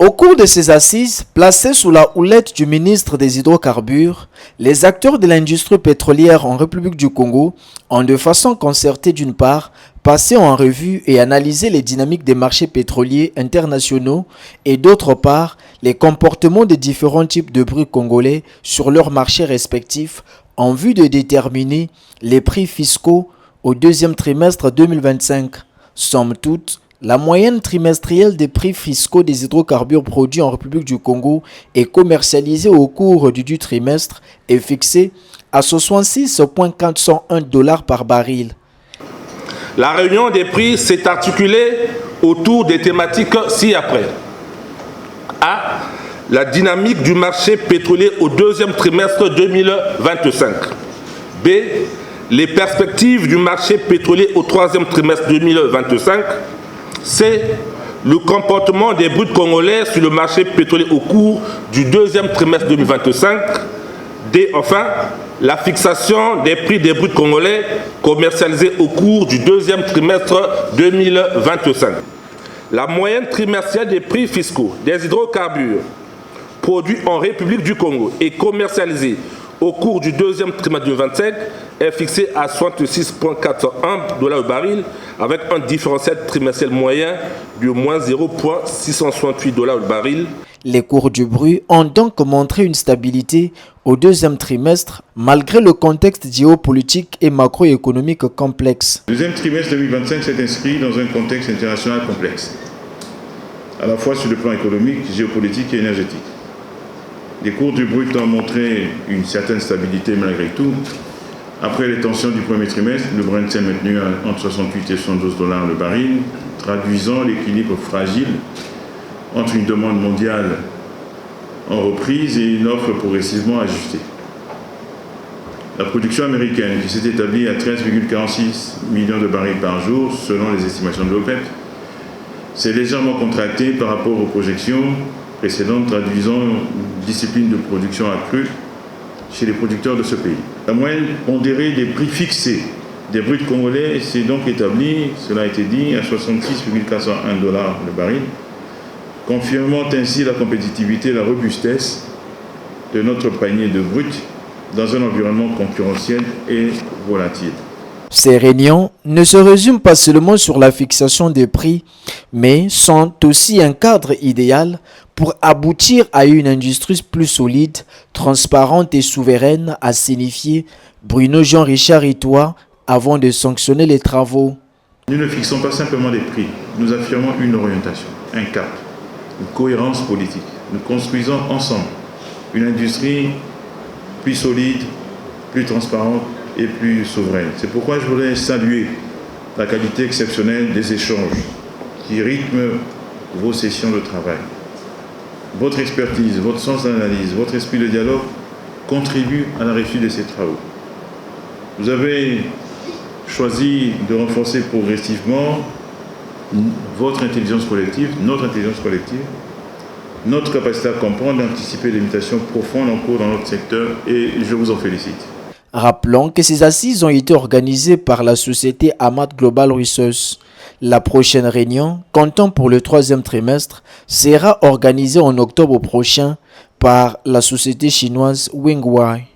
Au cours de ces assises, placées sous la houlette du ministre des Hydrocarbures, les acteurs de l'industrie pétrolière en République du Congo ont de façon concertée d'une part passé en revue et analysé les dynamiques des marchés pétroliers internationaux et d'autre part les comportements des différents types de bruits congolais sur leurs marchés respectifs en vue de déterminer les prix fiscaux au deuxième trimestre 2025. Somme toute, la moyenne trimestrielle des prix fiscaux des hydrocarbures produits en République du Congo et commercialisés au cours du trimestre est fixée à 66,401 $ par baril. La réunion des prix s'est articulée autour des thématiques ci-après. A. La dynamique du marché pétrolier au deuxième trimestre 2025. B. Les perspectives du marché pétrolier au troisième trimestre 2025. C. Le comportement des bruts congolais sur le marché pétrolier au cours du deuxième trimestre 2025. D. Enfin, la fixation des prix des bruts congolais commercialisés au cours du deuxième trimestre 2025. La moyenne trimestrielle des prix fiscaux des hydrocarbures produits en République du Congo et commercialisés au cours du deuxième trimestre 2025 est fixée à 66,401 $ au baril, avec un différentiel trimestriel moyen de moins 0,668 $ au baril. Les cours du brut ont donc montré une stabilité au deuxième trimestre malgré le contexte géopolitique et macroéconomique complexe. Le deuxième trimestre 2025 s'est inscrit dans un contexte international complexe, à la fois sur le plan économique, géopolitique et énergétique. Les cours du brut ont montré une certaine stabilité malgré tout. Après les tensions du premier trimestre, le Brent s'est maintenu entre 68 et 72 $ le baril, traduisant l'équilibre fragile entre une demande mondiale en reprise et une offre progressivement ajustée. La production américaine, qui s'est établie à 13,46 millions de barils par jour selon les estimations de l'OPEP, s'est légèrement contractée par rapport aux projections précédentes, traduisant une discipline de production accrue chez les producteurs de ce pays. La moyenne pondérée des prix fixés des bruts congolais s'est donc établie, cela a été dit, à 66,401 $ le baril, confirmant ainsi la compétitivité et la robustesse de notre panier de brut dans un environnement concurrentiel et volatile. Ces réunions ne se résument pas seulement sur la fixation des prix, mais sont aussi un cadre idéal pour aboutir à une industrie plus solide, transparente et souveraine, a signifié Bruno Jean-Richard Itoa avant de sanctionner les travaux. Nous ne fixons pas simplement des prix, nous affirmons une orientation, un cap, une cohérence politique. Nous construisons ensemble une industrie plus solide, plus transparente et plus souveraine. C'est pourquoi je voulais saluer la qualité exceptionnelle des échanges qui rythment vos sessions de travail. Votre expertise, votre sens d'analyse, votre esprit de dialogue contribuent à la réussite de ces travaux. Vous avez choisi de renforcer progressivement votre intelligence collective, notre capacité à comprendre et anticiper les mutations profondes en cours dans notre secteur, et je vous en félicite. Rappelons que ces assises ont été organisées par la société Amat Global Research. La prochaine réunion, comptant pour le troisième trimestre, sera organisée en octobre prochain par la société chinoise Wingwai.